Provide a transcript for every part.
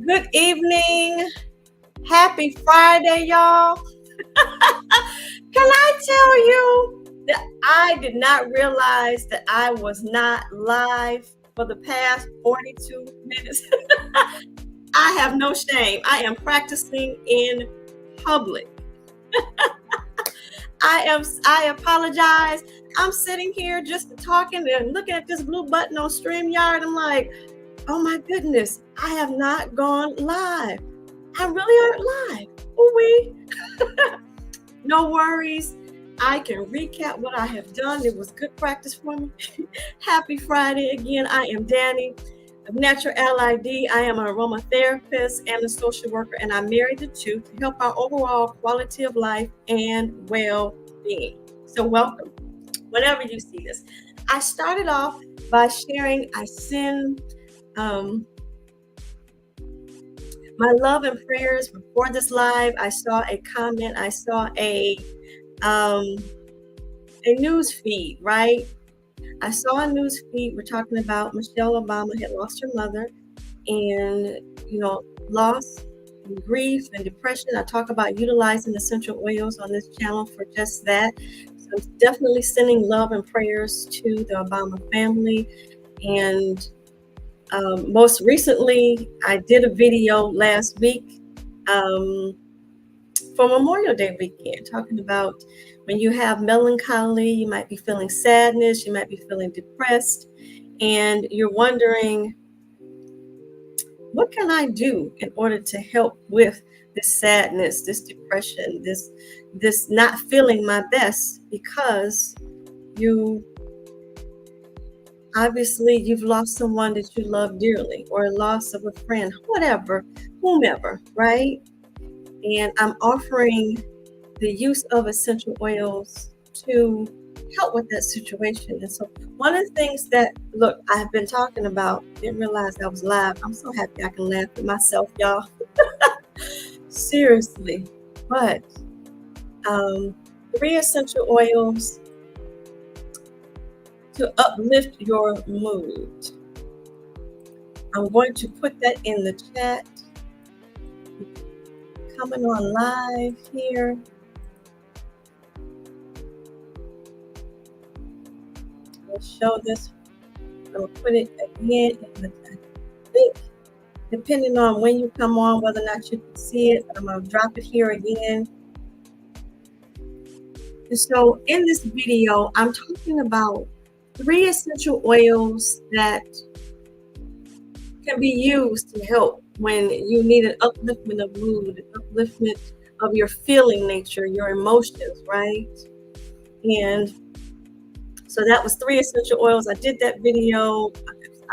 Good evening. Happy Friday, y'all. Can I tell you that I did not realize that I was not live for the past 42 minutes? I have no shame. I am practicing in public. I apologize. I'm sitting here just talking and looking at this blue button on StreamYard. I'm like, oh my goodness, I have not gone live. I really aren't live. Ooh-wee. No worries. I can recap what I have done. It was good practice for me. Happy Friday again. I am Danny of Natural LID. I am an aromatherapist and a social worker, and I married the two to help our overall quality of life and well-being. So welcome. Whenever you see this, I started off by sharing. I send my love and prayers before this live. I saw a comment. I saw a news feed, right? I saw a news feed. We're talking about Michelle Obama had lost her mother, and loss, and grief, and depression. I talk about utilizing essential oils on this channel for just that. So I'm definitely sending love and prayers to the Obama family, and most recently, I did a video last week for Memorial Day weekend, talking about when you have melancholy, you might be feeling sadness, you might be feeling depressed, and you're wondering, what can I do in order to help with this sadness, this depression, this not feeling my best, because you obviously you've lost someone that you love dearly, or a loss of a friend, whatever, whomever, right? And I'm offering the use of essential oils to help with that situation. And so one of the things that, look, I've been talking about, didn't realize I was live. I'm so happy I can laugh at myself, y'all. Seriously. But 3 essential oils to uplift your mood. I'm going to put that in the chat. Coming on live here. I'll show this. I'll put it again in the chat. I think, depending on when you come on, whether or not you can see it, I'm going to drop it here again. And so in this video, I'm talking about 3 essential oils that can be used to help when you need an upliftment of mood, an upliftment of your feeling nature, your emotions, right? And so that was 3 essential oils. I did that video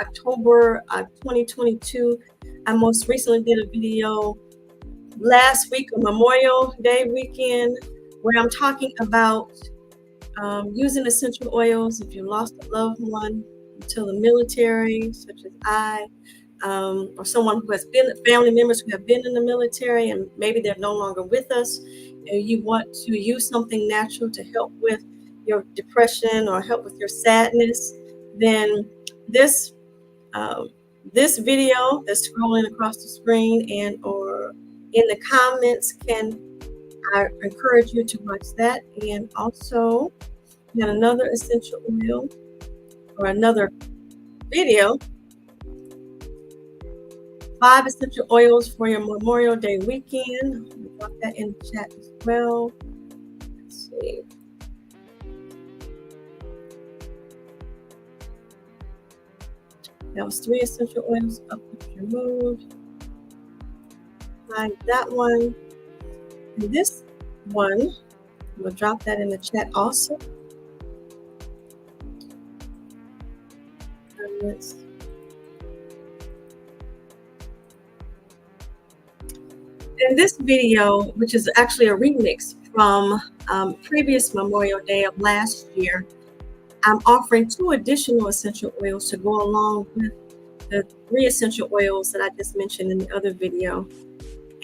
October 2022. I most recently did a video last week on Memorial Day weekend where I'm talking about using essential oils if you lost a loved one to the military, such as I, or someone who has been, family members who have been in the military and maybe they're no longer with us, and you want to use something natural to help with your depression or help with your sadness, then this video that's scrolling across the screen and or in the comments, I encourage you to watch that. And also got another essential oil or another video, 5 essential oils for your Memorial Day weekend. I'll drop that in the chat as well. Let's see. That was 3 essential oils up with your mood. Find that one. And this one, we'll drop that in the chat also. In this video, which is actually a remix from previous Memorial Day of last year, I'm offering 2 additional essential oils to go along with the 3 essential oils that I just mentioned in the other video.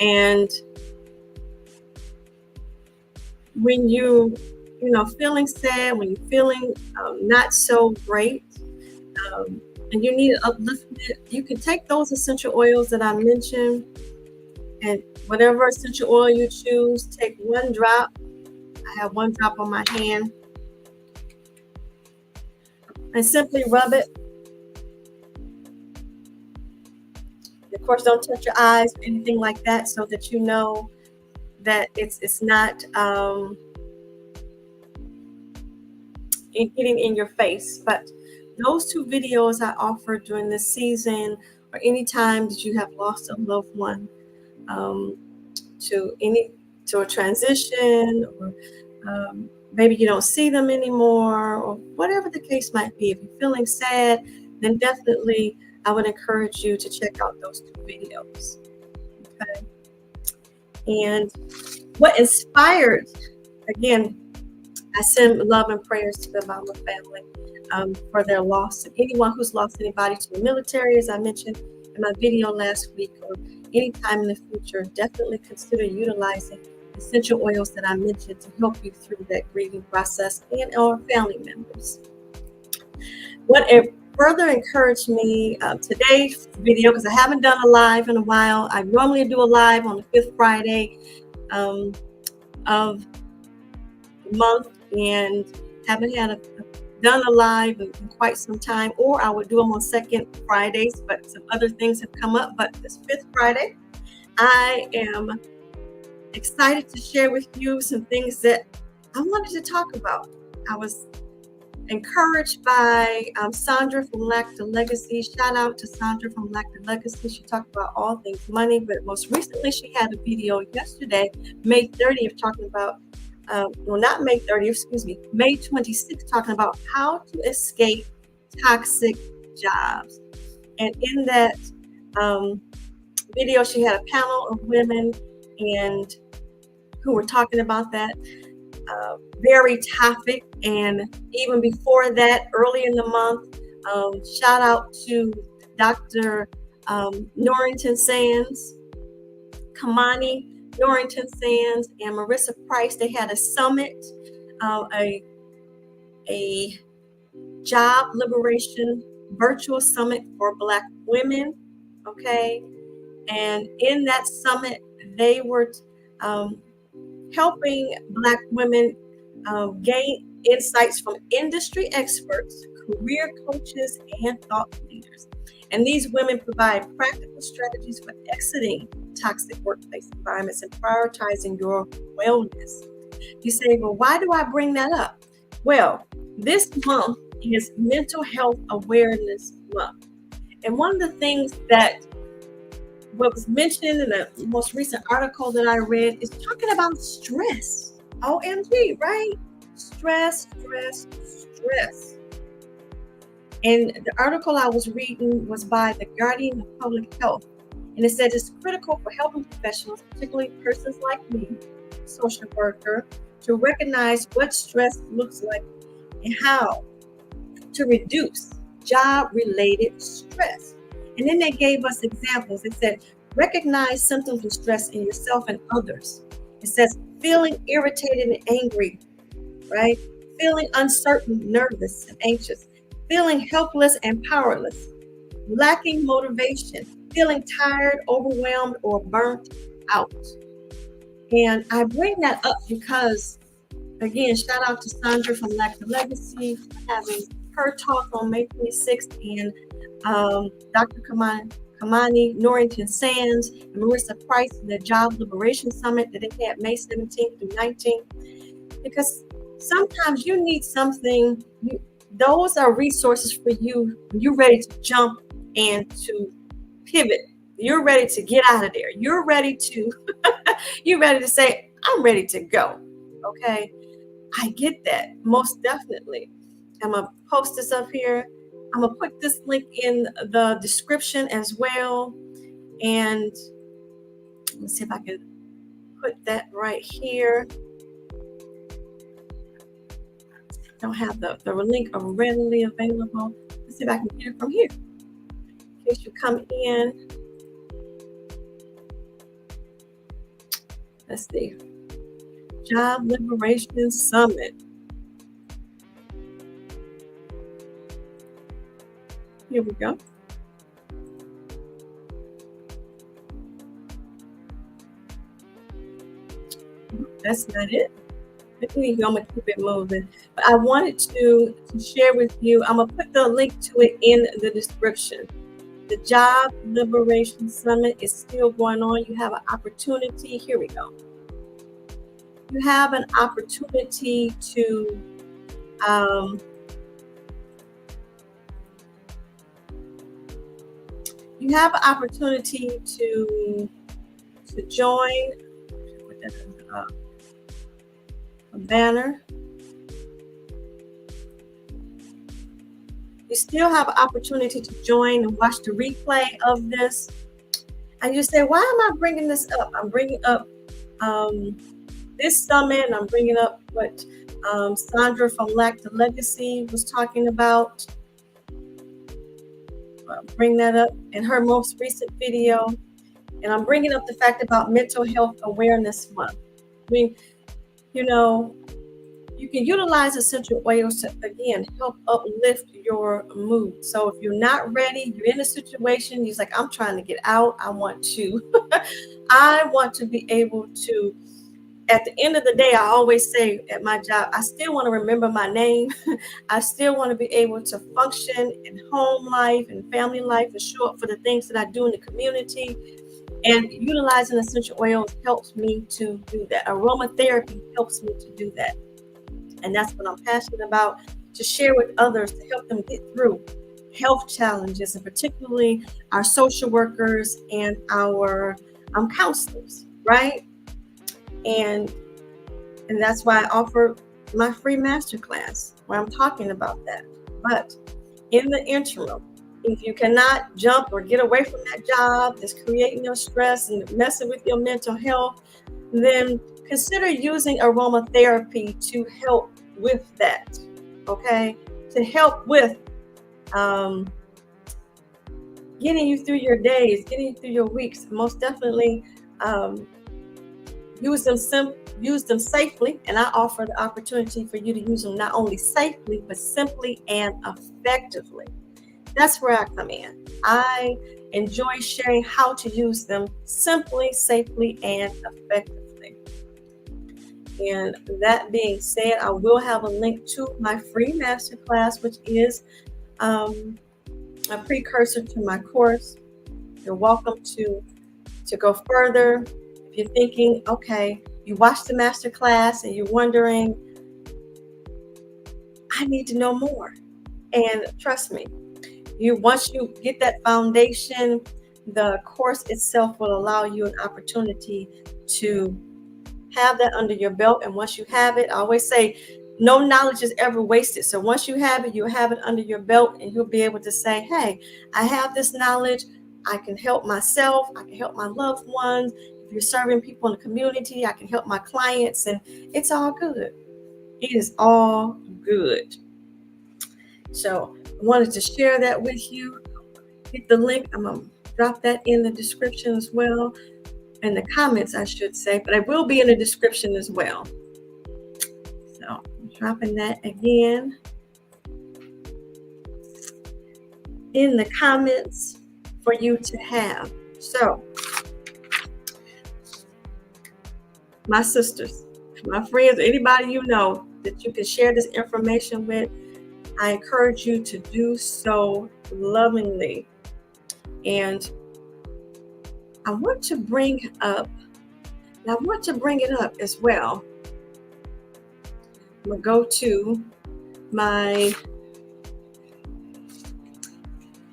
And when you feeling sad, when you're feeling not so great, and you need upliftment, you can take those essential oils that I mentioned, and whatever essential oil you choose, take one drop. I have one drop on my hand, and simply rub it. Of course, don't touch your eyes or anything like that, so that you know that it's not getting in your face. But those two videos I offer during this season, or any time that you have lost a loved one, um, to a transition, or maybe you don't see them anymore, or whatever the case might be. If you're feeling sad, then definitely I would encourage you to check out those two videos. Okay. And what inspired, again, I send love and prayers to the Mama family for their loss. And anyone who's lost anybody to the military, as I mentioned in my video last week, or anytime in the future, definitely consider utilizing essential oils that I mentioned to help you through that grieving process, and our family members. What further encouraged me today's video, because I haven't done a live in a while. I normally do a live on the 5th Friday of the month, and haven't done a live in quite some time, or I would do them on second Fridays, but some other things have come up. But this 5th Friday, I am excited to share with you some things that I wanted to talk about. I was encouraged by Sondra from Lack to Legacy. Shout out to Sondra from Lack to Legacy. She talked about all things money, but most recently she had a video yesterday, May 30th, talking about, not May 30th, excuse me, May 26th, talking about how to escape toxic jobs. And in that video, she had a panel of women and who were talking about that very topic. And even before that, early in the month, shout out to Dr. Norrington Sands, Kamani Norrington Sands, and Marissa Price. They had a summit, a job liberation virtual summit for Black women. Okay. And in that summit, they were helping Black women gain insights from industry experts, career coaches, and thought leaders. And these women provide practical strategies for exiting toxic workplace environments and prioritizing your wellness. You say, well, why do I bring that up? Well, this month is Mental Health Awareness Month. And one of the things that was mentioned in the most recent article that I read is talking about stress. OMG, right? Stress. And the article I was reading was by the Guardian of Public Health. And it said it's critical for helping professionals, particularly persons like me, social worker, to recognize what stress looks like and how to reduce job-related stress. And then they gave us examples. It said, recognize symptoms of stress in yourself and others. It says, feeling irritated and angry, right? Feeling uncertain, nervous, and anxious. Feeling helpless and powerless. Lacking motivation. Feeling tired, overwhelmed, or burnt out. And I bring that up because, again, shout out to Sondra from Lack to Legacy for having her talk on May 26th, and Dr. Kamani Norrington Sands and Marissa Price in the Job Liberation Summit that they had May 17th through 19th. Because sometimes you need something, those are resources for you when you're ready to jump and to pivot. You're ready to get out of there. You're ready to say, I'm ready to go. Okay. I get that, most definitely. I'm going to post this up here. I'm going to put this link in the description as well. And let's see if I can put that right here. Don't have the link readily available. Let's see if I can get it from here. In case you come in. Let's see. Job Liberation Summit. Here we go. That's not it. I'm gonna keep it moving. But I wanted to share with you. I'm gonna put the link to it in the description. The Job Liberation Summit is still going on. You have an opportunity. Here we go. You have an opportunity to um, you have an opportunity to join. Put that as a banner. You still have an opportunity to join and watch the replay of this. And you say, why am I bringing this up? I'm bringing up this summit, and I'm bringing up what Sondra from Lack to Legacy was talking about. Bring that up in her most recent video. And I'm bringing up the fact about Mental Health Awareness Month. I mean, you know, you can utilize essential oils to, again, help uplift your mood. So if you're not ready, you're in a situation, you're like, I'm trying to get out. I want to be able to, at the end of the day, I always say at my job, I still want to remember my name. I still want to be able to function in home life and family life and show up for the things that I do in the community. And utilizing essential oils helps me to do that. Aromatherapy helps me to do that. And that's what I'm passionate about, to share with others, to help them get through health challenges, and particularly our social workers and our counselors, right? And that's why I offer my free masterclass where I'm talking about that. But in the interim, if you cannot jump or get away from that job that's creating your stress and messing with your mental health, then consider using aromatherapy to help with that, okay? To help with getting you through your days, getting you through your weeks. Most definitely use them safely, and I offer the opportunity for you to use them not only safely, but simply and effectively. That's where I come in. I enjoy sharing how to use them simply, safely, and effectively. And that being said, I will have a link to my free masterclass, which is a precursor to my course. You're welcome to go further. If you're thinking, okay, you watched the masterclass and you're wondering, I need to know more. And trust me, once you get that foundation, the course itself will allow you an opportunity to have that under your belt. And once you have it, I always say, no knowledge is ever wasted. So once you have it, you'll have it under your belt, and you'll be able to say, hey, I have this knowledge. I can help myself. I can help my loved ones. If you're serving people in the community, I can help my clients, and it's all good. It is all good. So I wanted to share that with you. Hit the link. I'm going to drop that in the description as well. In the comments, I should say, but it will be in the description as well. So I'm dropping that again in the comments for you to have. So my sisters, my friends, anybody you know that you can share this information with, I encourage you to do so lovingly. And I want to bring it up as well. I'm going to go to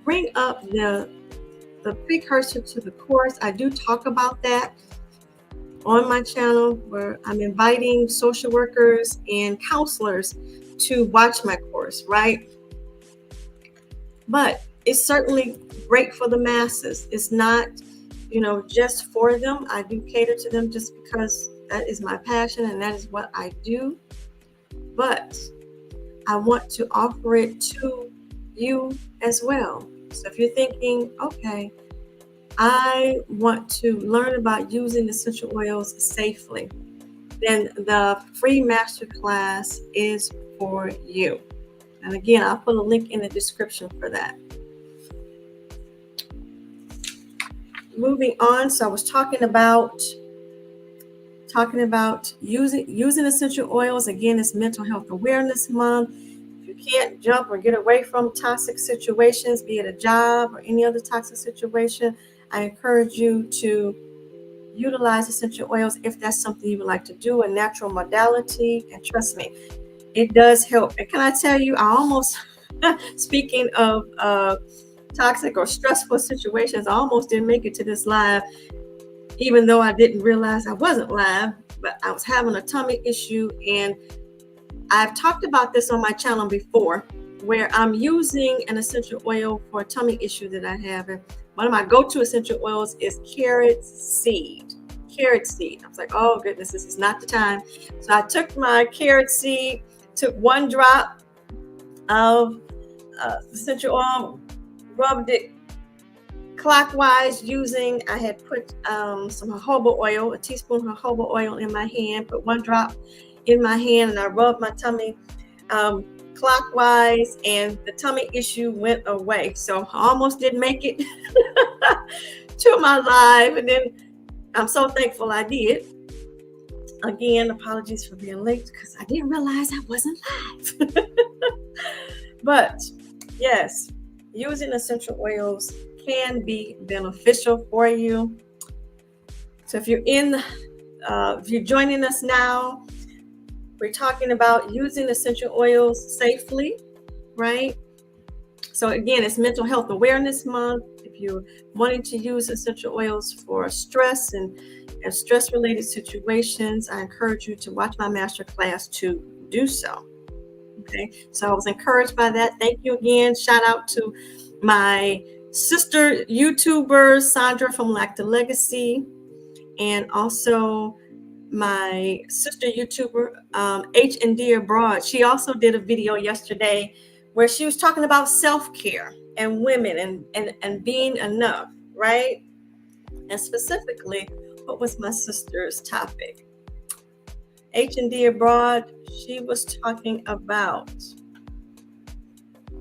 bring up the precursor to the course. I do talk about that on my channel, where I'm inviting social workers and counselors to watch my course, right? But it's certainly great for the masses. It's not, just for them. I do cater to them just because that is my passion and that is what I do. But I want to offer it to you as well. So if you're thinking, okay, I want to learn about using essential oils safely, then the free masterclass is for you. And again, I'll put a link in the description for that. moving on. So I was talking about using essential oils. Again, it's Mental Health Awareness Month. If you can't jump or get away from toxic situations, be it a job or any other toxic situation, I encourage you to utilize essential oils if that's something you would like to do, a natural modality. And trust me, it does help. And can I tell you, I almost, speaking of toxic or stressful situations, I almost didn't make it to this live, even though I didn't realize I wasn't live, but I was having a tummy issue. And I've talked about this on my channel before, where I'm using an essential oil for a tummy issue that I have. And one of my go-to essential oils is carrot seed. Carrot seed. I was like, oh goodness, this is not the time. So I took my carrot seed, took 1 drop of essential oil, rubbed it clockwise I had put some jojoba oil, a teaspoon of jojoba oil in my hand, put 1 drop in my hand, and I rubbed my tummy clockwise, and the tummy issue went away. So I almost didn't make it to my live, and then I'm so thankful I did. Again, apologies for being late because I didn't realize I wasn't live. But yes, using essential oils can be beneficial for you. So if you're joining us now, we're talking about using essential oils safely, right? So again, it's Mental Health Awareness Month. If you're wanting to use essential oils for stress and stress-related situations, I encourage you to watch my masterclass to do so. Okay, so I was encouraged by that. Thank you again. Shout out to my sister YouTuber, Sondra from Lacta Legacy, and also my sister YouTuber, H&D Abroad. She also did a video yesterday where she was talking about self-care and women and being enough, right? And specifically, what was my sister's topic? H&D Abroad, she was talking about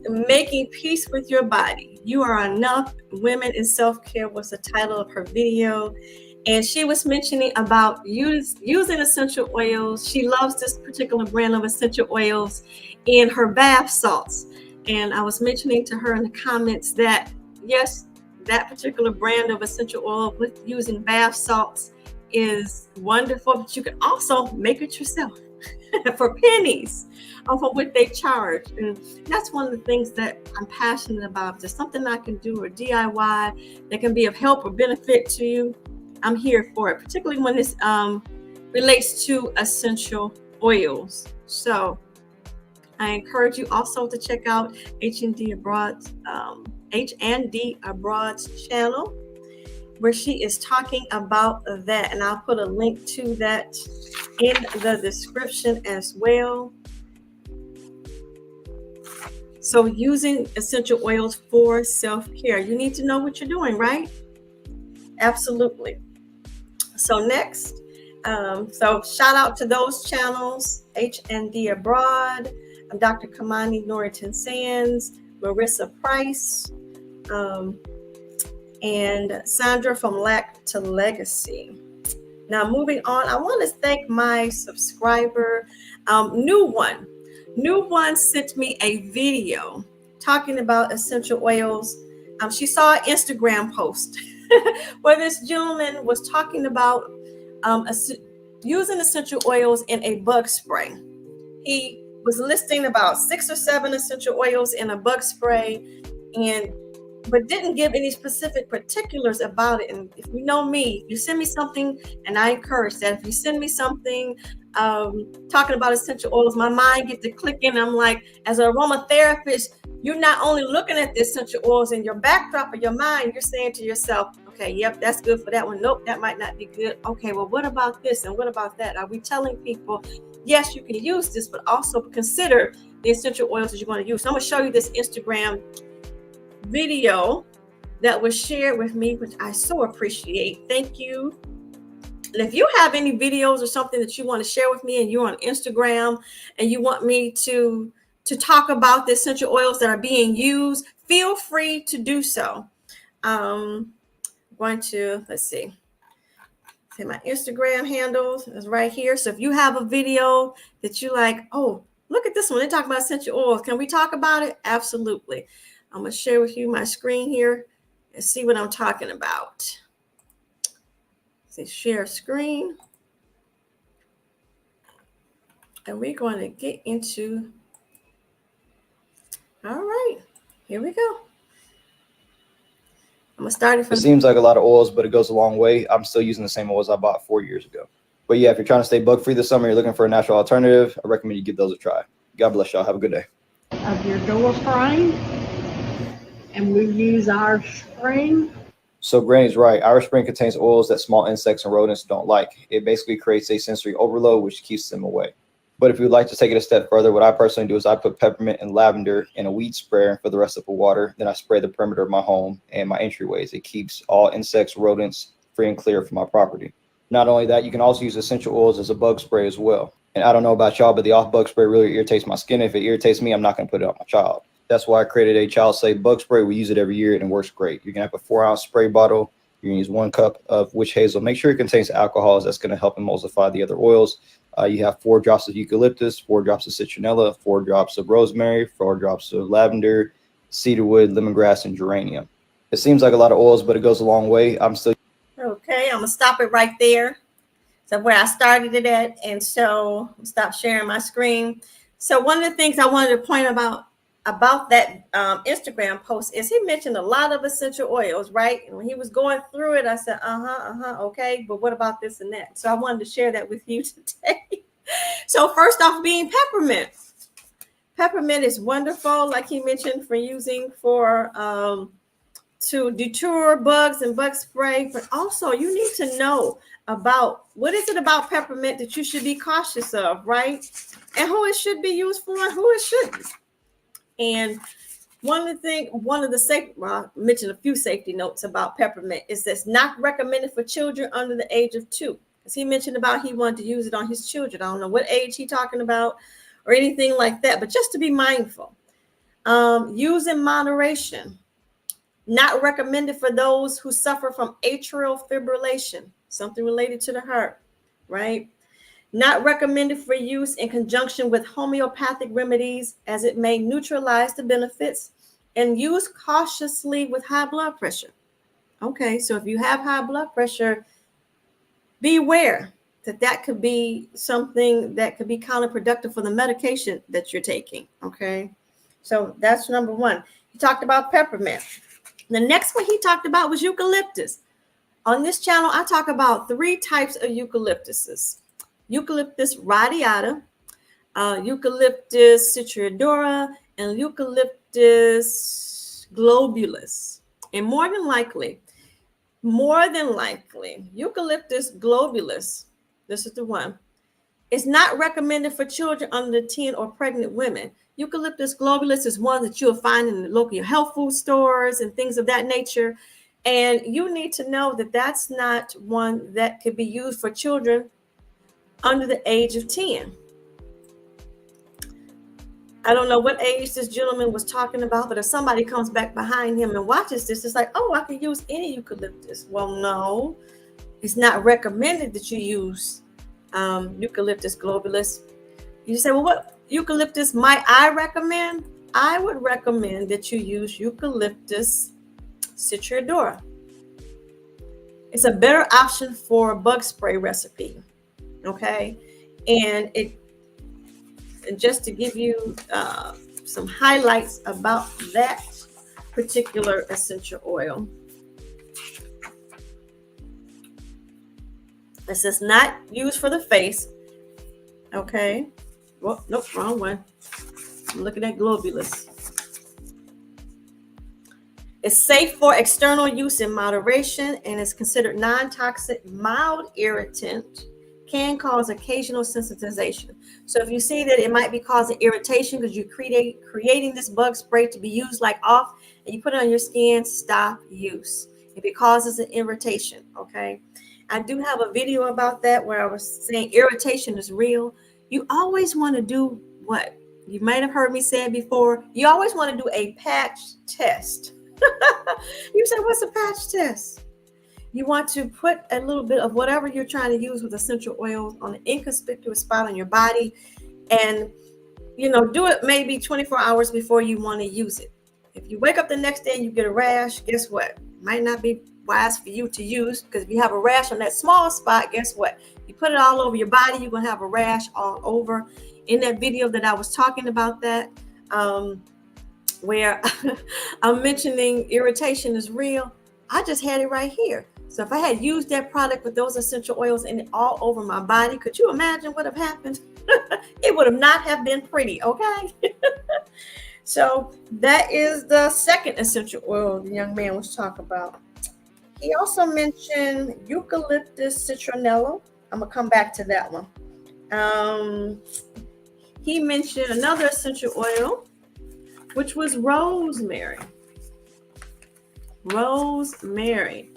making peace with your body. You are enough. Women in self-care was the title of her video. And she was mentioning about using essential oils. She loves this particular brand of essential oils in her bath salts. And I was mentioning to her in the comments that, yes, that particular brand of essential oil with using bath salts is wonderful, but you can also make it yourself for pennies off of what they charge. And that's one of the things that I'm passionate about. If there's something I can do or DIY that can be of help or benefit to you, I'm here for it, particularly when this relates to essential oils. So I encourage you also to check out H&D Abroad's channel, where she is talking about that. And I'll put a link to that in the description as well. So using essential oils for self-care, you need to know what you're doing, right? Absolutely. So next, so shout out to those channels, H&D Abroad, Dr. Kamani Norrington Sands, Marissa Price, and Sondra from Lacta Legacy. Now moving on, I want to thank my subscriber, New One sent me a video talking about essential oils. She saw an Instagram post where this gentleman was talking about using essential oils in a bug spray. He was listing about 6 or 7 essential oils in a bug spray, but didn't give any specific particulars about it. And if you know me, you send me something, and I encourage that. If you send me something talking about essential oils, my mind gets to clicking. I'm like, as an aromatherapist, you're not only looking at the essential oils in your backdrop of your mind, you're saying to yourself, okay, yep, that's good for that one. Nope, that might not be good. Okay, well, what about this and what about that? Are we telling people, yes, you can use this, but also consider the essential oils that you're going to use? So I'm going to show you this Instagram video that was shared with me, which I so appreciate. Thank you. And if you have any videos or something that you want to share with me, and you're on Instagram and you want me to talk about the essential oils that are being used, feel free to do so. going to, let's see my Instagram handles is right here. So if you have a video that you like, oh, look at this one. They talk about essential oils. Can we talk about it? Absolutely. I'm going to share with you my screen here and see what I'm talking about. Say share screen. And we're going to get into, all right, here we go. I'm going to start it from. It seems like a lot of oils, but it goes a long way. I'm still using the same oils I bought 4 years ago. But yeah, if you're trying to stay bug free this summer, you're looking for a natural alternative, I recommend you give those a try. God bless y'all. Have a good day. Of your door frame, and we use our spring. So Granny's right. Our spring contains oils that small insects and rodents don't like. It basically creates a sensory overload, which keeps them away. But if you'd like to take it a step further, what I personally do is I put peppermint and lavender in a weed sprayer and fill the rest up with water. Then I spray the perimeter of my home and my entryways. It keeps all insects, rodents free and clear from my property. Not only that, you can also use essential oils as a bug spray as well. And I don't know about y'all, but the off bug spray really irritates my skin. If it irritates me, I'm not going to put it on my child. That's why I created a child-safe bug spray. We use it every year and it works great. You're going to have a 4-ounce spray bottle. You're going to use 1 cup of witch hazel. Make sure it contains alcohols. That's going to help emulsify the other oils. You have 4 drops of eucalyptus, 4 drops of citronella, 4 drops of rosemary, 4 drops of lavender, cedarwood, lemongrass, and geranium. It seems like a lot of oils, but it goes a long way. Okay, I'm going to stop it right there. So where I started it at, and so stop sharing my screen. So one of the things I wanted to point about that Instagram post is he mentioned a lot of essential oils, right? And when he was going through it, I said, okay, but what about this and that? So I wanted to share that with you today. So first off, being peppermint. Peppermint is wonderful, like he mentioned, for using for to deter bugs and bug spray, but also you need to know about what is it about peppermint that you should be cautious of, right? And who it should be used for and who it shouldn't. And I mentioned a few safety notes about peppermint is that's not recommended for children under the age of 2. As he mentioned about he wanted to use it on his children. I don't know what age he's talking about or anything like that, but just to be mindful. Use in moderation. Not recommended for those who suffer from atrial fibrillation, something related to the heart, right? Not recommended for use in conjunction with homeopathic remedies as it may neutralize the benefits, and use cautiously with high blood pressure. Okay, so if you have high blood pressure, beware that could be something that could be counterproductive for the medication that you're taking, okay? So that's number 1. He talked about peppermint. The next one he talked about was eucalyptus. On this channel, I talk about 3 types of eucalyptuses. Eucalyptus radiata, Eucalyptus citriodora, and Eucalyptus globulus. And more than likely, Eucalyptus globulus, this is the one, is not recommended for children under 10 or pregnant women. Eucalyptus globulus is one that you'll find in the local health food stores and things of that nature. And you need to know that that's not one that could be used for children under the age of 10. I don't know what age this gentleman was talking about, but if somebody comes back behind him and watches this, it's like, oh, I can use any eucalyptus. Well, no, it's not recommended that you use Eucalyptus globulus. You say, well, what eucalyptus might I recommend? I would recommend that you use Eucalyptus citriodora. It's a better option for a bug spray recipe. Okay, and just to give you some highlights about that particular essential oil. This is not used for the face. Okay. Well, nope, wrong one. I'm looking at globulus. It's safe for external use in moderation and is considered non-toxic, mild irritant, can cause occasional sensitization. So if you see that it might be causing irritation because you're creating this bug spray to be used like off and you put it on your skin, stop use. If it causes an irritation, okay? I do have a video about that where I was saying irritation is real. You always want to do what? You might have heard me say it before. You always want to do a patch test. You say, what's a patch test? You want to put a little bit of whatever you're trying to use with essential oils on an inconspicuous spot on your body, and do it maybe 24 hours before you want to use it. If you wake up the next day and you get a rash, guess what? Might not be wise for you to use, because if you have a rash on that small spot, guess what? You put it all over your body, you're going to have a rash all over. In that video that I was talking about that, where I'm mentioning irritation is real, I just had it right here. So if I had used that product with those essential oils in it all over my body, could you imagine what have happened? It would have not have been pretty, okay? So that is the second essential oil the young man was talking about. He also mentioned eucalyptus citronella. I'm gonna come back to that one. He mentioned another essential oil, which was rosemary. Rosemary.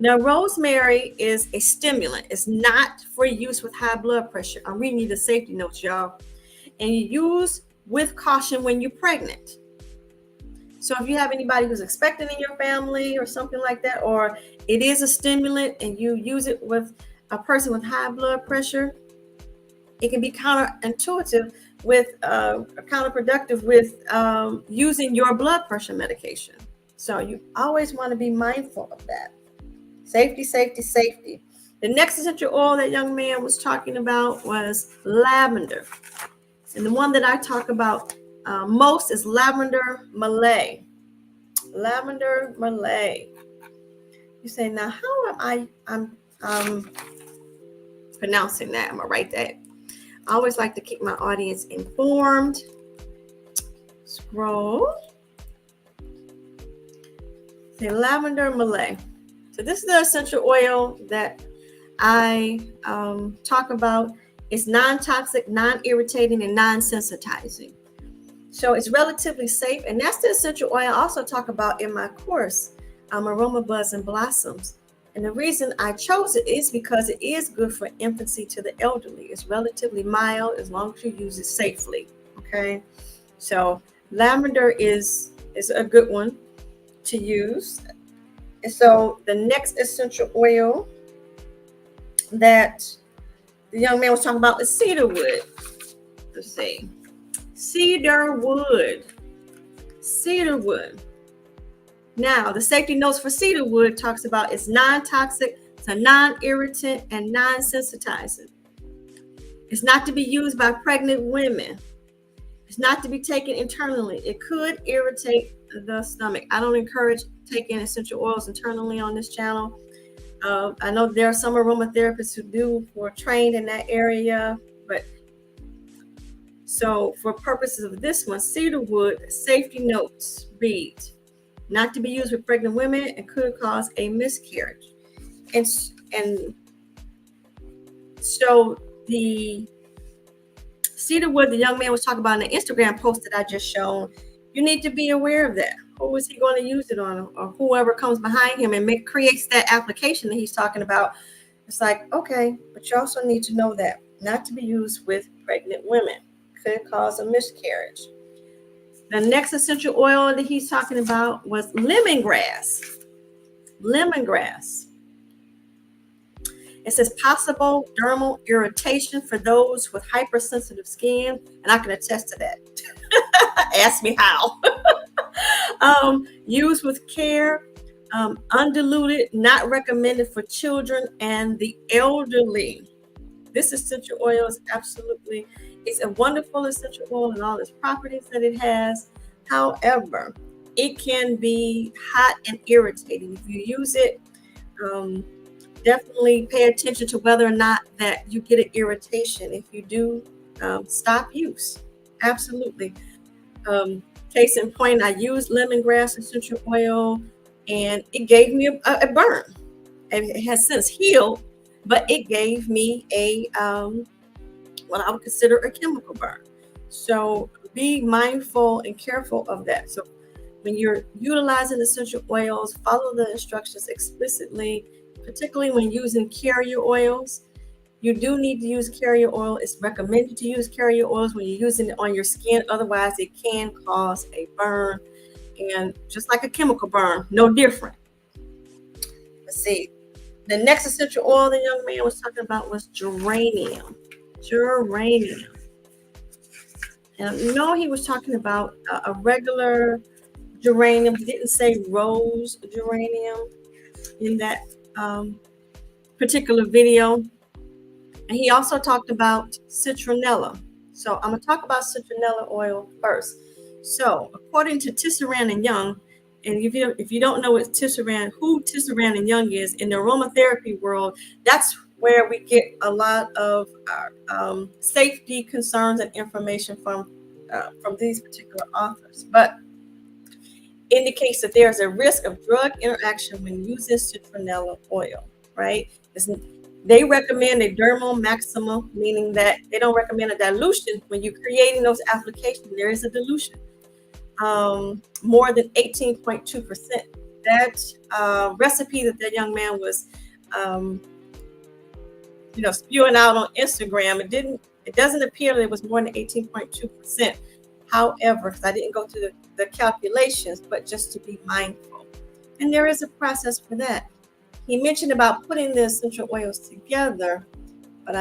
Now, rosemary is a stimulant. It's not for use with high blood pressure. I'm reading you the safety notes, y'all. And you use with caution when you're pregnant. So if you have anybody who's expecting in your family or something like that, or it is a stimulant and you use it with a person with high blood pressure, it can be counterintuitive with counterproductive with using your blood pressure medication. So you always want to be mindful of that. Safety, safety, safety. The next essential oil that young man was talking about was lavender. And the one that I talk about most is lavender malay. Lavender malay. You say, now how am I'm pronouncing that? I'm gonna write that. I always like to keep my audience informed. Scroll. Say lavender malay. So this is the essential oil that I talk about. It's non-toxic, non-irritating, and non-sensitizing. So it's relatively safe. And that's the essential oil I also talk about in my course, Aroma Buds and Blossoms. And the reason I chose it is because it is good for infancy to the elderly. It's relatively mild as long as you use it safely. Okay. So lavender is a good one to use. And so the next essential oil that the young man was talking about is cedar wood. Let's see. Cedar wood. Cedar wood. Now, the safety notes for cedar wood talks about it's non-toxic, it's a non-irritant, and non-sensitizing. It's not to be used by pregnant women. It's not to be taken internally. It could irritate the stomach. I don't encourage taking essential oils internally on this channel. I know there are some aromatherapists who are trained in that area, but so for purposes of this one, cedar wood safety notes read, not to be used with pregnant women and could cause a miscarriage. And so the cedar wood the young man was talking about in the Instagram post that I just shown, you need to be aware of that. Who is he going to use it on, or whoever comes behind him and creates that application that he's talking about? It's like, okay, but you also need to know that not to be used with pregnant women. Could cause a miscarriage. The next essential oil that he's talking about was lemongrass. Lemongrass. It says possible dermal irritation for those with hypersensitive skin, and I can attest to that. Ask me how. Used with care, undiluted, not recommended for children and the elderly. This essential oil is absolutely, it's a wonderful essential oil and all its properties that it has. However, it can be hot and irritating. If you use it, definitely pay attention to whether or not that you get an irritation. If you do, stop use. Absolutely. Case in point, I used lemongrass essential oil and it gave me a burn. It has since healed, but it gave me a what I would consider a chemical burn. So be mindful and careful of that. So when you're utilizing essential oils, follow the instructions explicitly, particularly when using carrier oils. You do need to use carrier oil. It's recommended to use carrier oils when you're using it on your skin. Otherwise, it can cause a burn. And just like a chemical burn, no different. Let's see. The next essential oil the young man was talking about was geranium. Geranium. And you know, he was talking about a regular geranium. He didn't say rose geranium in that particular video. And he also talked about citronella. So I'm going to talk about citronella oil first. So according to Tisserand and Young, and if you don't know what who Tisserand and Young is in the aromatherapy world, that's where we get a lot of our safety concerns and information from these particular authors. But indicates that there's a risk of drug interaction when using citronella oil, right? They recommend a dermal maximum, meaning that they don't recommend a dilution. When you're creating those applications, there is a dilution. More than 18.2%. That recipe that young man was, spewing out on Instagram, it doesn't appear that it was more than 18.2%. However, because I didn't go through the calculations, but just to be mindful. And there is a process for that. He mentioned about putting the essential oils together, but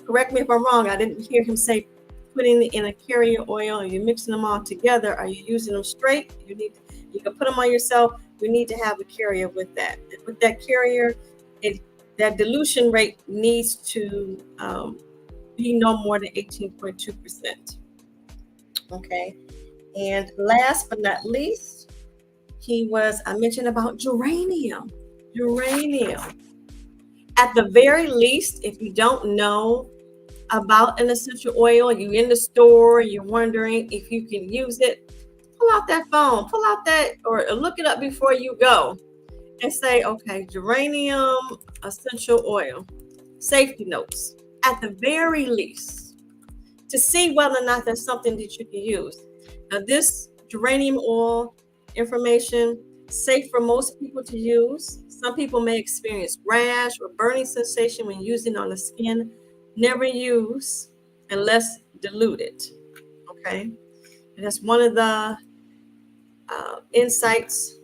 correct me if I'm wrong, I didn't hear him say putting in a carrier oil and you're mixing them all together. Are you using them straight? You can put them on yourself. We need to have a carrier with that. With that carrier, that dilution rate needs to be no more than 18.2%. Okay. And last but not least, I mentioned about geranium. At the very least, if you don't know about an essential oil, you're in the store, you're wondering if you can use it, pull out that phone, or look it up before you go and say, okay, geranium essential oil, safety notes, at the very least, to see whether or not there's something that you can use. Now, this geranium oil information, safe for most people to use. Some people may experience rash or burning sensation when using on the skin. Never use unless diluted. Okay, and that's one of the insights.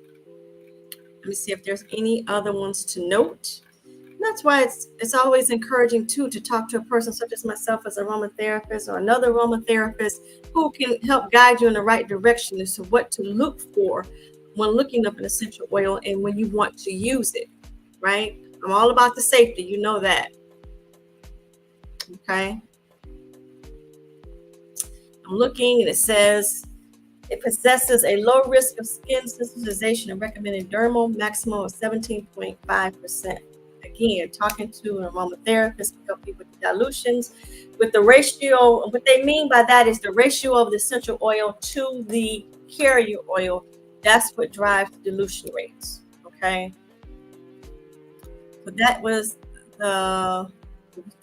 Let me see if there's any other ones to note. And that's why it's always encouraging too to talk to a person such as myself as an aromatherapist or another aromatherapist who can help guide you in the right direction as to what to look for when looking up an essential oil and when you want to use it, right? I'm all about the safety, you know that. Okay. I'm looking and it says it possesses a low risk of skin sensitization and recommended dermal maximum of 17.5%. Again, talking to an aromatherapist to help you with the dilutions. With the ratio, what they mean by that is the ratio of the essential oil to the carrier oil. That's what drives dilution rates. Okay. So that was the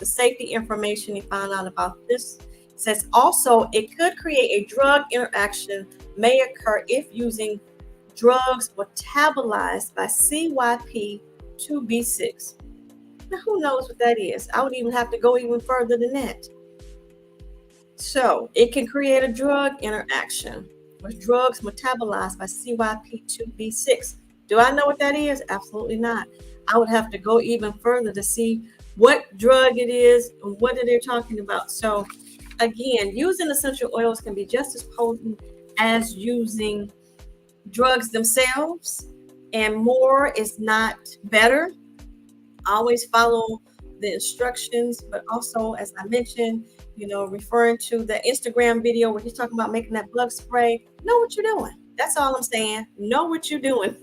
safety information he found out about this. It says also it could create a drug interaction may occur if using drugs metabolized by CYP2B6. Now, who knows what that is? I would even have to go even further than that. So it can create a drug interaction with drugs metabolized by CYP2B6. Do I know what that is? Absolutely not. I would have to go even further to see what drug it is and what are they talking about. So again, using essential oils can be just as potent as using drugs themselves, and more is not better. Always follow the instructions, but also, as I mentioned, referring to the Instagram video where he's talking about making that bug spray, know what you're doing. That's all I'm saying. Know what you're doing.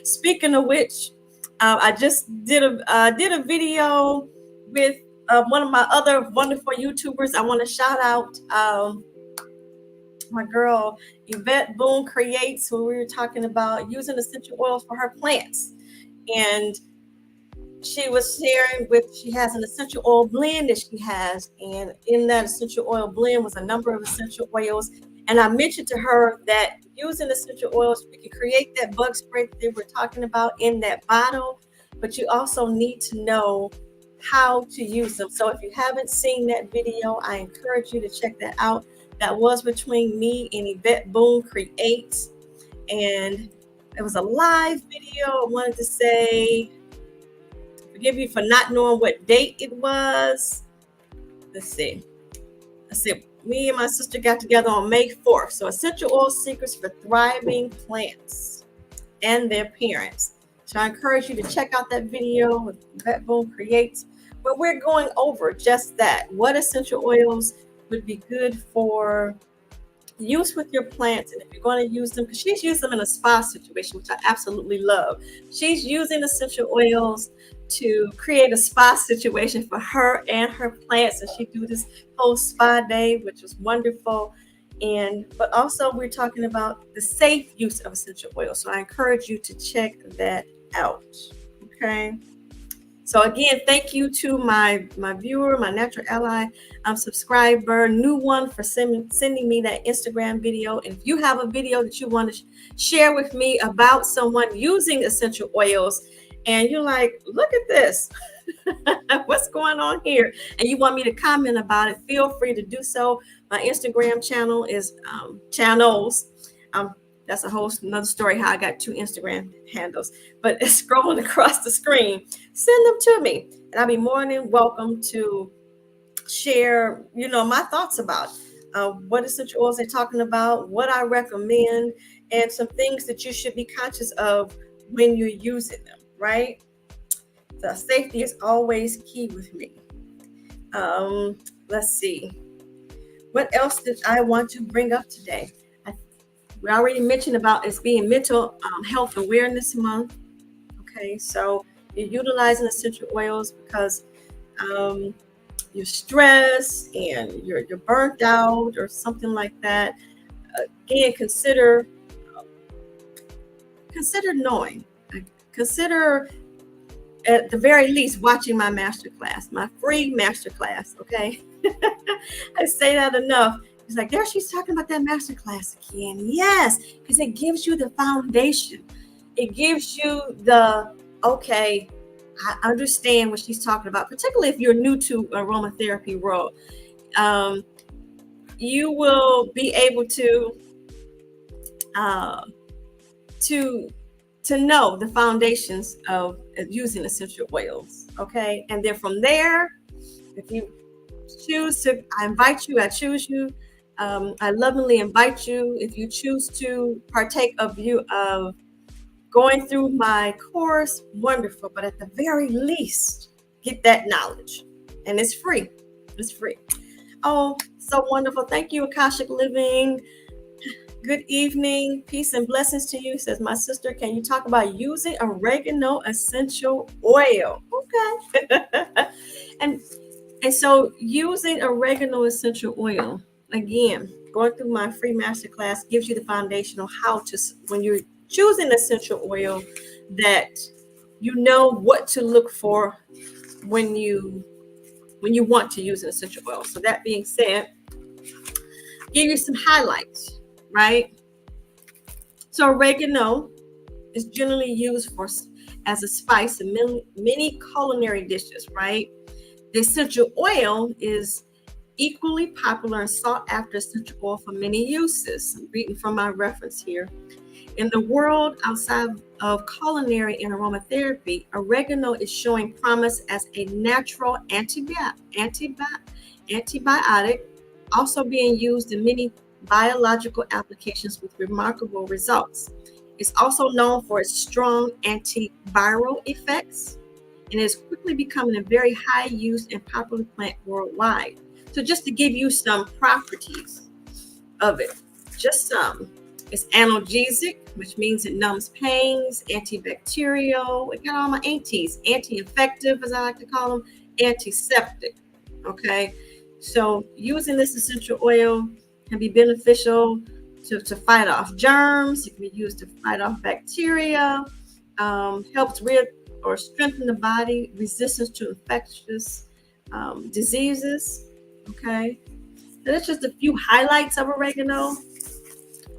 Speaking of which, I just did a video with one of my other wonderful YouTubers. I want to shout out my girl Yvette Boone Creates, where we were talking about using essential oils for her plants, and she was sharing she has an essential oil blend that she has, and in that essential oil blend was a number of essential oils. And I mentioned to her that using essential oils, we can create that bug spray that they were talking about in that bottle, but you also need to know how to use them. So if you haven't seen that video, I encourage you to check that out. That was between me and Yvette Boone Creates. And it was a live video. I wanted to say, forgive you for not knowing what date it was. Let's see. Me and my sister got together on May 4th. So essential oil secrets for thriving plants and their parents. So I encourage you to check out that video with Backbone Creates, where we're going over just that. What essential oils would be good for use with your plants, and if you're going to use them, because she's used them in a spa situation, which I absolutely love. She's using essential oils to create a spa situation for her and her plants, and she do this whole spa day, which was wonderful. But also we're talking about the safe use of essential oils, so I encourage you to check that out. Okay. So again, thank you to my viewer, my natural ally, subscriber, new one, for sending me that Instagram video. And if you have a video that you want to share with me about someone using essential oils, and you're like, look at this, what's going on here, and you want me to comment about it, feel free to do so. My Instagram channel is channels. That's a whole another story how I got 2 Instagram handles, but it's scrolling across the screen. Send them to me, and I'll be more than welcome to share, my thoughts about what essential oils they're talking about, what I recommend, and some things that you should be conscious of when you're using them, right? So safety is always key with me. Let's see. What else did I want to bring up today? We already mentioned about it's being Mental Health Awareness Month. Okay, so you're utilizing essential oils because you're stressed and you're burnt out or something like that. Again, consider knowing. Consider at the very least watching my masterclass, my free masterclass. Okay, I say that enough. It's like, there she's talking about that masterclass again. Yes, because it gives you the foundation. It gives you okay, I understand what she's talking about, particularly if you're new to aromatherapy world. You will be able to know the foundations of using essential oils. Okay, and then from there, if you choose to, I choose you. I lovingly invite you, if you choose to partake of going through my course, wonderful. But at the very least, get that knowledge, and it's free. It's free. Oh, so wonderful! Thank you, Akashic Living. Good evening, peace and blessings to you. Says my sister, can you talk about using oregano essential oil? Okay. and so using oregano essential oil. Again, going through my free masterclass gives you the foundation on how to, when you're choosing essential oil, that you know what to look for when you want to use an essential oil. So that being said, give you some highlights, right? So oregano is generally used as a spice in many culinary dishes, right? The essential oil is equally popular and sought after essential oil for many uses. I'm reading from my reference here. In the world outside of culinary and aromatherapy, oregano is showing promise as a natural antibiotic, also being used in many biological applications with remarkable results. It's also known for its strong antiviral effects, and is quickly becoming a very high use and popular plant worldwide. So just to give you some properties of it, just some. It's analgesic, which means it numbs pains, antibacterial, it got all my antis, anti-infective, as I like to call them, antiseptic. Okay, so using this essential oil can be beneficial to fight off germs. It can be used to fight off bacteria, helps rid or strengthen the body, resistance to infectious diseases. Okay, so that's just a few highlights of oregano.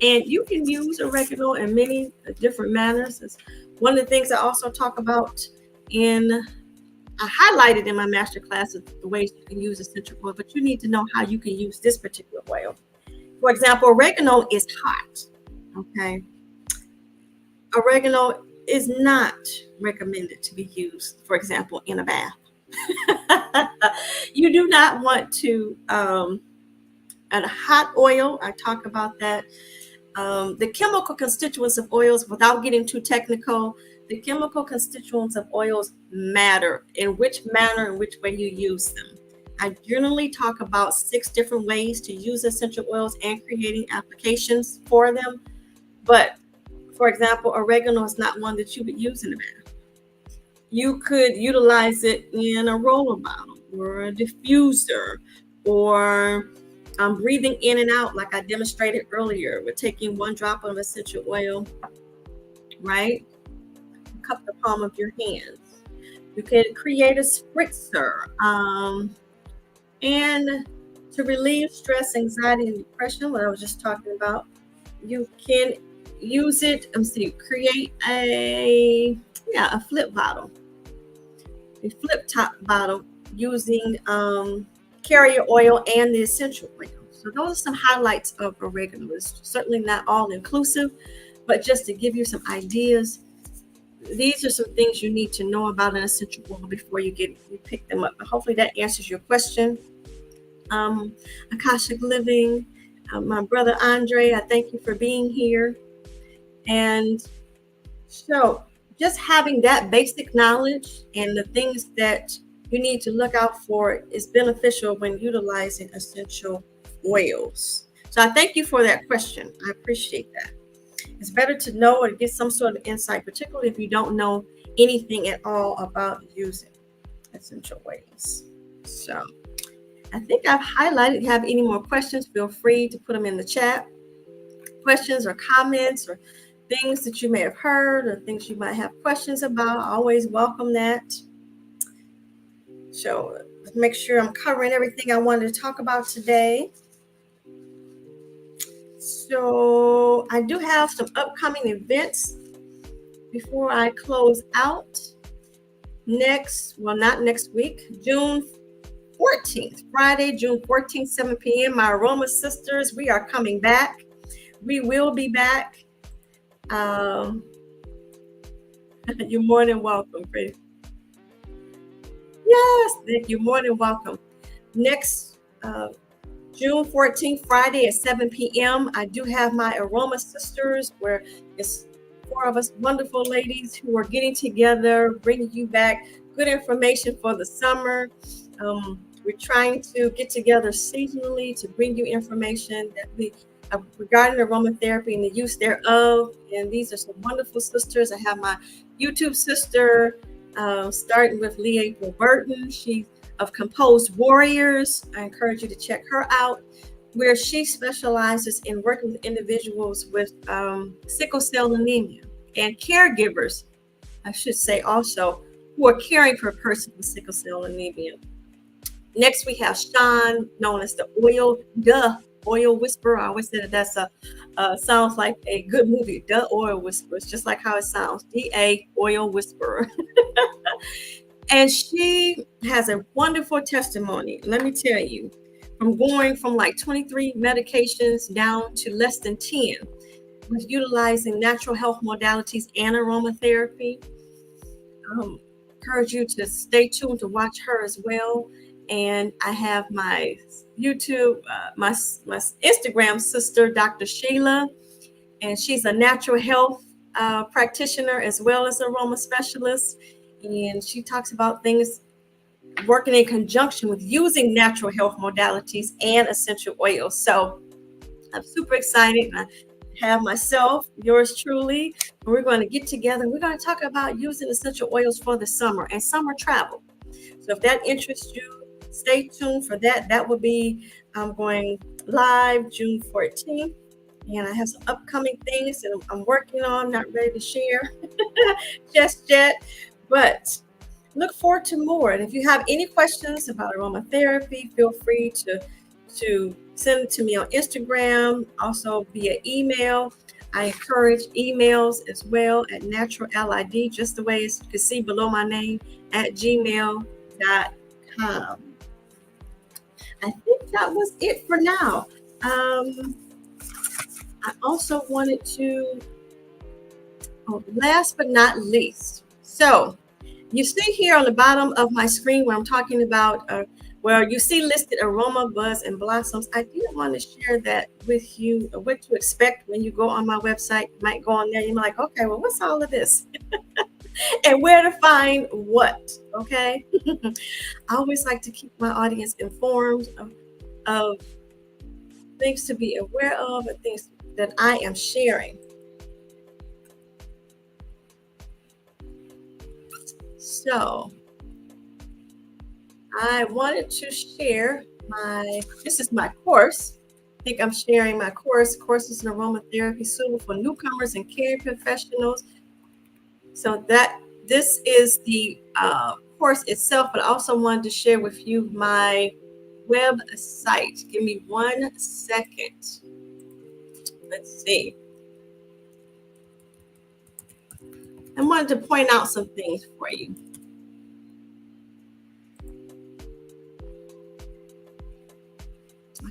And you can use oregano in many different manners. It's one of the things I also talk about I highlighted in my masterclass of the ways you can use essential oil, but you need to know how you can use this particular oil. For example, oregano is hot. Okay. oregano is not recommended to be used, for example, in a bath. You do not want to add a hot oil. I talk about that. The chemical constituents of oils, without getting too technical, the chemical constituents of oils matter in which manner and which way you use them. I generally talk about 6 different ways to use essential oils and creating applications for them. But for example, oregano is not one that you would use in a bath. You could utilize it in a roller bottle or a diffuser, or breathing in and out, like I demonstrated earlier. We're taking 1 drop of essential oil, right? Cup the palm of your hands. You can create a spritzer. And to relieve stress, anxiety, and depression, what I was just talking about, you can use it. Create a flip bottle, a flip top bottle using carrier oil and the essential oil. So those are some highlights of oregano. It's certainly not all inclusive, but just to give you some ideas, these are some things you need to know about an essential oil before you pick them up. But hopefully that answers your question. Akashic Living, my brother Andre, I thank you for being here. And so just having that basic knowledge and the things that you need to look out for is beneficial when utilizing essential oils. So I thank you for that question. I appreciate that. It's better to know or get some sort of insight, particularly if you don't know anything at all about using essential oils. So I think I've highlighted. If you have any more questions, feel free to put them in the chat. Questions or comments or things that you may have heard or things you might have questions about. I always welcome that. So let's make sure I'm covering everything I wanted to talk about today. So I do have some upcoming events before I close out. Not next week, June 14th, Friday, June 14th, 7 p.m. My Aroma Sisters, we are coming back. We will be back. You're more than welcome, Chris. Yes, you're more than welcome. Next June 14th, Friday at 7 p.m. I do have my Aroma Sisters, where it's 4 of us wonderful ladies who are getting together, bringing you back good information for the summer. We're trying to get together seasonally to bring you information that regarding aromatherapy and the use thereof. And these are some wonderful sisters. I have my YouTube sister, starting with Lee April Burton. She's of Composed Warriors. I encourage you to check her out, where she specializes in working with individuals with sickle cell anemia and caregivers, I should say, also, who are caring for a person with sickle cell anemia. Next, we have Sean, known as the Oil Whisperer. I always said that sounds like a good movie, The Oil Whisperer. It's just like how it sounds, D-A, Oil Whisperer. And she has a wonderful testimony. Let me tell you, from going from like 23 medications down to less than 10 with utilizing natural health modalities and aromatherapy. Encourage you to stay tuned to watch her as well. And I have my YouTube, my Instagram sister, Dr. Sheila, and she's a natural health practitioner as well as aroma specialist. And she talks about things working in conjunction with using natural health modalities and essential oils. So I'm super excited. I have myself, yours truly, and we're going to get together. We're going to talk about using essential oils for the summer and summer travel. So if that interests you, stay tuned for that. That will be going live June 14th. And I have some upcoming things that I'm working on, not ready to share just yet. But look forward to more. And if you have any questions about aromatherapy, feel free to send it to me on Instagram, also via email. I encourage emails as well at naturallid, just the way you can see below my name, at gmail.com. I think that was it for now. I also wanted to Oh, last but not least, so you see here on the bottom of my screen where I'm talking about where you see listed aroma, buzz, and blossoms. I did want to share that with you, what to expect when you go on my website. You might go on there, you're like, okay, well, what's all of this? And where to find what, okay? I always like to keep my audience informed of things to be aware of and things that I am sharing. So I wanted to share this is my course. I think I'm sharing my courses in aromatherapy suitable for newcomers and care professionals. So that this is the course itself, but I also wanted to share with you my website. Give me 1 second. Let's see. I wanted to point out some things for you.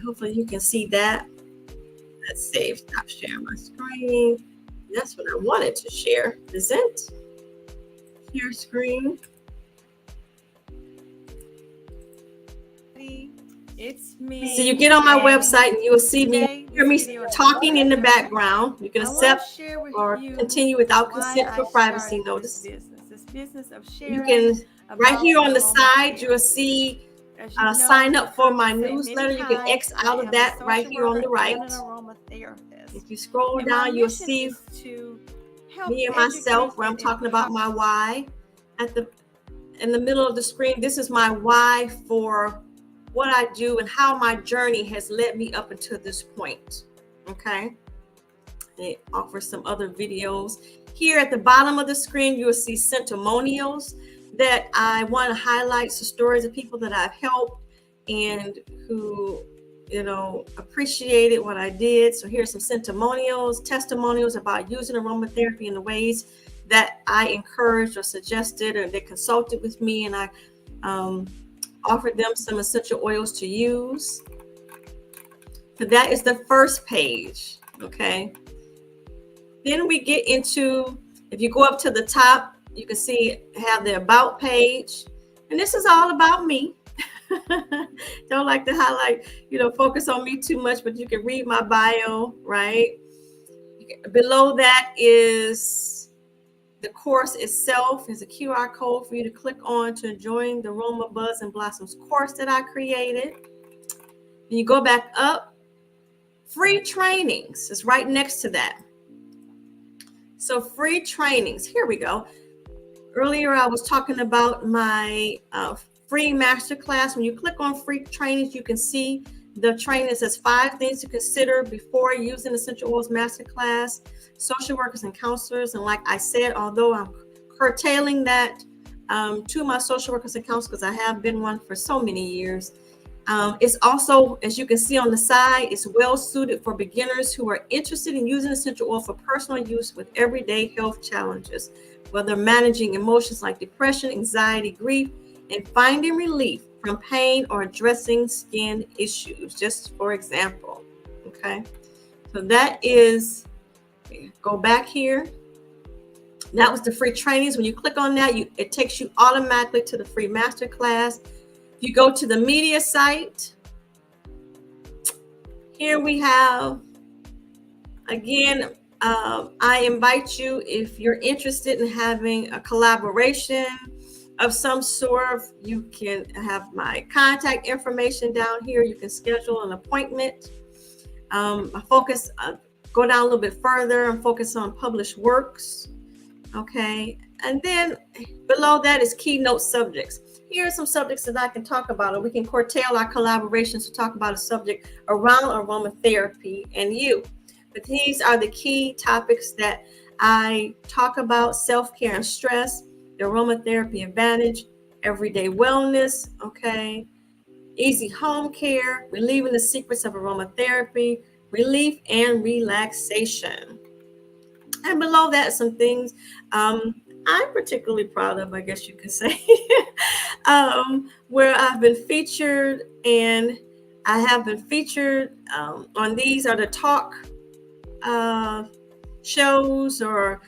Hopefully you can see that. Let's save, stop sharing my screen. That's what I wanted to share. Present, share screen. It's me. So you get on my website and you will see me, hear me talking in the background. You can accept or continue without consent for privacy notice. This business of You sharing. can, right here on the side, you will see sign up for my newsletter. You can X out of that right here on the right. If you scroll down, you'll see me and myself where I'm talking about my why. In the middle of the screen, this is my why for what I do and how my journey has led me up until this point. Okay. They offer some other videos. Here at the bottom of the screen, you will see testimonials that I want to highlight some stories of people that I've helped and who, appreciated what I did. So here's some testimonials about using aromatherapy in the ways that I encouraged or suggested, or they consulted with me, and I offered them some essential oils to use. So that is the first page. Okay. Then we get into, if you go up to the top, you can see have the about page. And this is all about me. Don't like to highlight, focus on me too much, but you can read my bio, right? Below that is the course itself. Is a QR code for you to click on to join the Aroma, Buzz, and Blossoms course that I created. And you go back up, free trainings is right next to that. So free trainings, here we go. Earlier, I was talking about my free masterclass. When you click on free trainings, you can see the training that says 5 things to consider before using Essential Oils Masterclass, social workers and counselors. And like I said, although I'm curtailing that to my social workers and counselors, because I have been one for so many years, it's also, as you can see on the side, it's well suited for beginners who are interested in using essential oil for personal use with everyday health challenges, whether managing emotions like depression, anxiety, grief, and finding relief from pain or addressing skin issues, just for example. Okay, so that is, go back here. That was the free trainings. When you click on that, it takes you automatically to the free masterclass. If you go to the media site, here we have, again, I invite you, if you're interested in having a collaboration of some sort, you can have my contact information down here. You can schedule an appointment. I focus, go down a little bit further and focus on published works. Okay. And then below that is keynote subjects. Here are some subjects that I can talk about, or we can curtail our collaborations to talk about a subject around aromatherapy and you. But these are the key topics that I talk about: self-care and stress, the aromatherapy advantage, everyday wellness, okay, easy home care, relieving the secrets of aromatherapy, relief and relaxation. And below that, some things I'm particularly proud of, I guess you could say, where I've been featured, and I have been featured on these are the talk shows or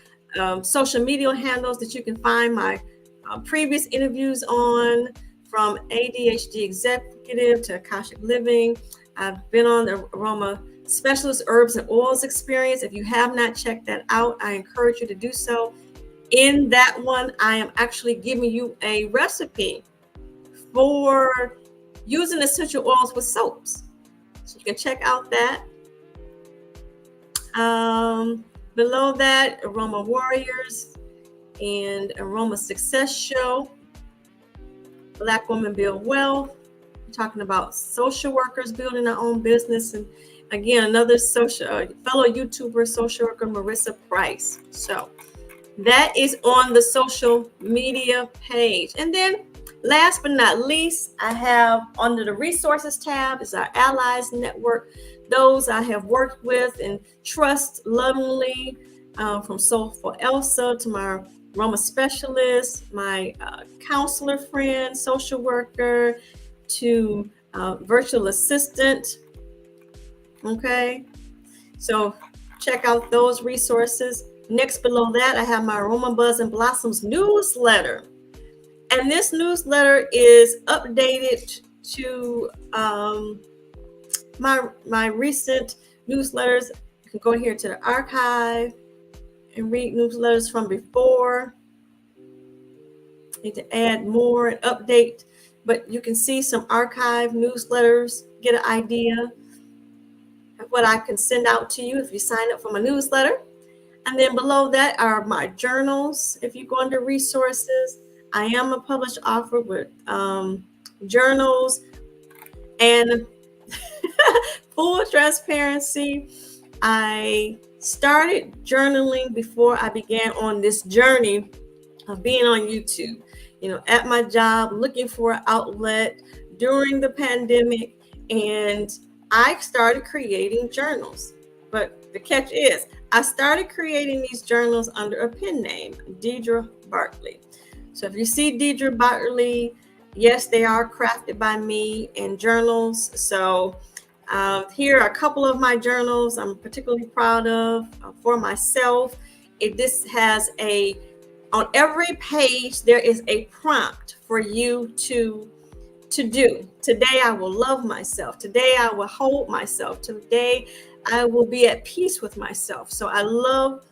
social media handles that you can find my previous interviews on, from ADHD executive to Akashic Living. I've been on the Aroma Specialist Herbs and Oils experience. If you have not checked that out, I encourage you to do so. In that one, I am actually giving you a recipe for using essential oils with soaps. So you can check out that. Below that, Aroma Warriors and Aroma Success Show. Black Women Build Wealth. We're talking about social workers building their own business. And again, another fellow YouTuber, social worker, Marissa Price. So that is on the social media page. And then last but not least, I have under the resources tab is our Allies Network. Those I have worked with and trust lovingly, from Soulful Elsa to my Aroma specialist, my counselor friend, social worker, to virtual assistant. Okay, so check out those resources. Next, below that, I have my Aroma Buzz and Blossoms newsletter. And this newsletter is updated to my recent newsletters. You can go here to the archive and read newsletters from before. Need to add more and update, but you can see some archive newsletters, get an idea of what I can send out to you if you sign up for my newsletter. And then below that are my journals. If you go under resources, I am a published author with journals. And full transparency, I started journaling before I began on this journey of being on YouTube. You know, at my job, looking for an outlet during the pandemic, and I started creating journals. But the catch is, I started creating these journals under a pen name, Deidre Bartley. So if you see Deidre Bartley, yes, they are crafted by me in journals. So here are a couple of my journals I'm particularly proud of for myself. This has on every page, there is a prompt for you to do. Today, I will love myself. Today, I will hold myself. Today, I will be at peace with myself. So I love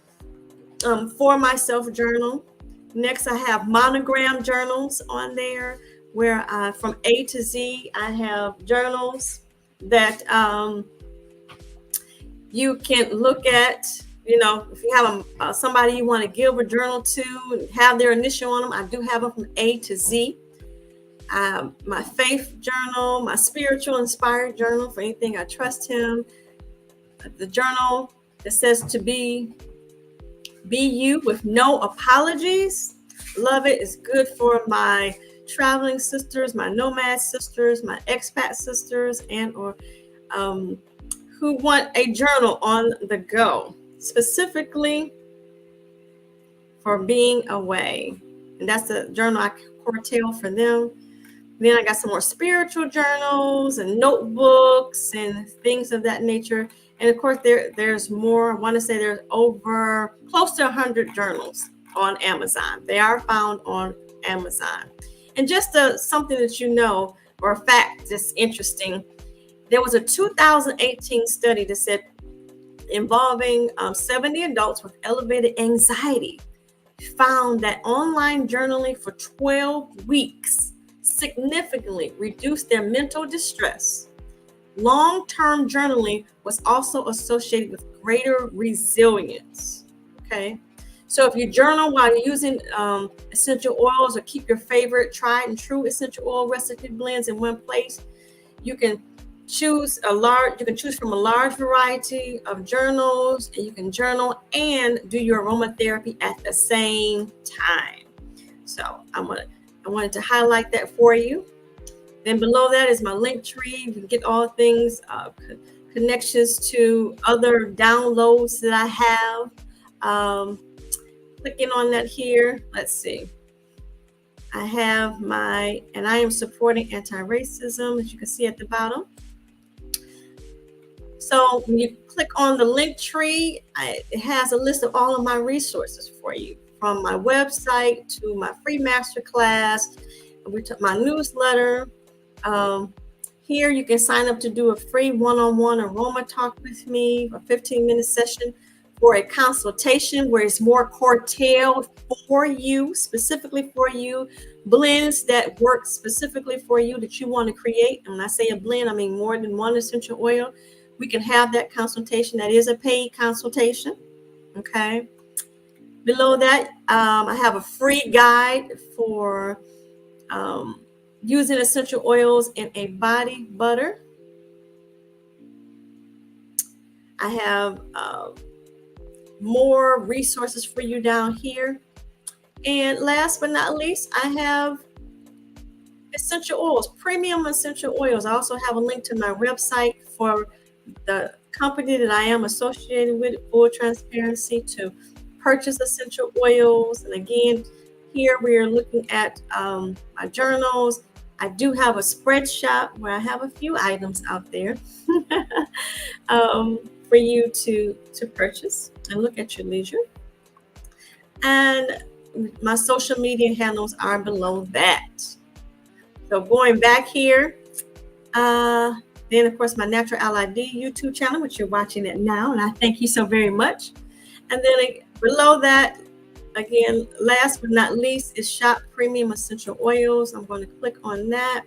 for myself journal. Next, I have monogram journals on there where from A to Z, I have journals that you can look at. You know, if you have somebody you want to give a journal to and have their initial on them, I do have them from A to Z. My faith journal, my spiritual inspired journal for anything I trust him. The journal that says to be you with no apologies. Love it. It's good for my traveling sisters, my nomad sisters, my expat sisters, and or who want a journal on the go, specifically for being away. And that's the journal I curtail for them. Then I got some more spiritual journals and notebooks and things of that nature. And of course, there's more. I want to say there's over close to 100 journals on Amazon. They are found on Amazon. And just something that you know, or a fact that's interesting, there was a 2018 study that said involving 70 adults with elevated anxiety found that online journaling for 12 weeks significantly reduced their mental distress. Long-term journaling was also associated with greater resilience. Okay, so if you journal while you're using essential oils, or keep your favorite tried and true essential oil recipe blends in one place, you can choose from a large variety of journals, and you can journal and do your aromatherapy at the same time. So I wanted to highlight that for you. Then below that is my link tree. You can get all things, connections to other downloads that I have. Clicking on that here, let's see. I have and I am supporting anti-racism, as you can see at the bottom. So when you click on the link tree, it has a list of all of my resources for you, from my website to my free masterclass, my newsletter. Here you can sign up to do a free one-on-one aroma talk with me, a 15-minute session for a consultation where it's more curtailed for you, specifically for you, blends that work specifically for you that you want to create. And when I say a blend, I mean more than one essential oil. We can have that consultation. That is a paid consultation. Okay. Below that, I have a free guide for using essential oils in a body butter. I have more resources for you down here. And last but not least, I have essential oils, premium essential oils. I also have a link to my website for the company that I am associated with, full transparency, to purchase essential oils. And again, here we are looking at my journals. I do have a spread shop where I have a few items out there for you to purchase and look at your leisure. And my social media handles are below that. So going back here, then of course my Natural Ally D YouTube channel, which you're watching it now, and I thank you so very much. And then below that, again, last but not least, is Shop Premium Essential Oils. I'm going to click on that.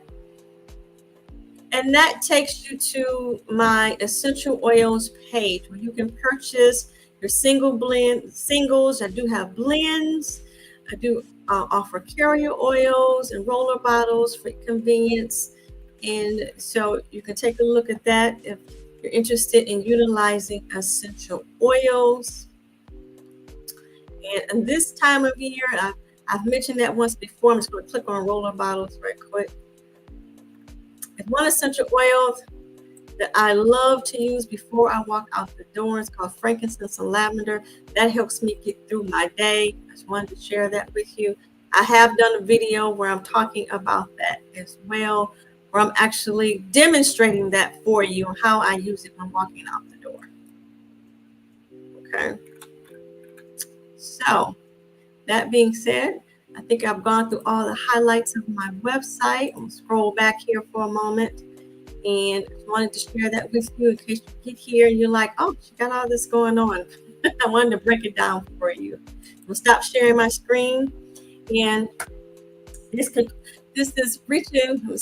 And that takes you to my essential oils page where you can purchase your singles. I do have blends. I do offer carrier oils and roller bottles for convenience. And so you can take a look at that if you're interested in utilizing essential oils. And this time of year, I've mentioned that once before. I'm just going to click on roller bottles right quick. It's one essential oil that I love to use before I walk out the door. It's called frankincense and lavender. That helps me get through my day. I just wanted to share that with you. I have done a video where I'm talking about that as well, where I'm actually demonstrating that for you and how I use it when walking out the door. Okay. So that being said, I think I've gone through all the highlights of my website. I'm going to scroll back here for a moment and I wanted to share that with you in case you get here and you're like, oh, she got all this going on. I wanted to break it down for you. I'll stop sharing my screen, and this is reaching,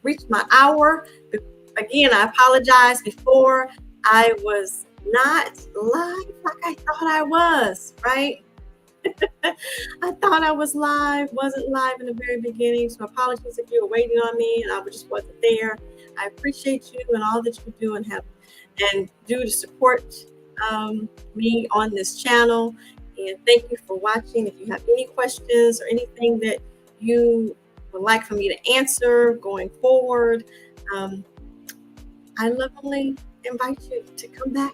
reached my hour. Again, I apologize. Before I was not live like I thought I was, right? I thought I was live, wasn't live in the very beginning. So apologies if you were waiting on me and I just wasn't there. I appreciate you and all that you do and do to support me on this channel. And thank you for watching. If you have any questions or anything that you would like for me to answer going forward, I lovingly invite you to come back.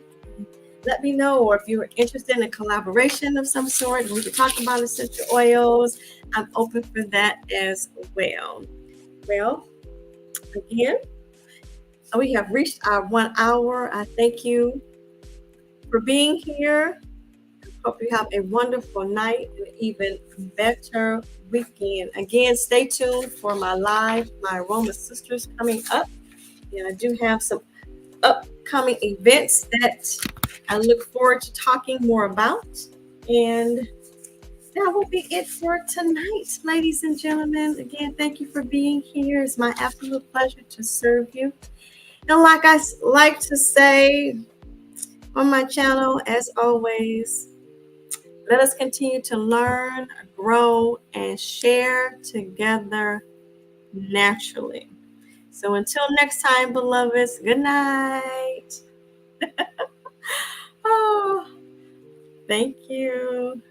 Let me know, or if you're interested in a collaboration of some sort, we can talk about essential oils. I'm open for that as well. Well, again, we have reached our 1 hour. I thank you for being here. Hope you have a wonderful night and even better weekend. Again, stay tuned for my Aroma Sisters coming up. And I do have some upcoming events that I look forward to talking more about. And that will be it for tonight, ladies and gentlemen. Again, thank you for being here. It's my absolute pleasure to serve you. And like I like to say on my channel, as always, let us continue to learn, grow, and share together naturally. So until next time, beloveds, good night. Oh, thank you.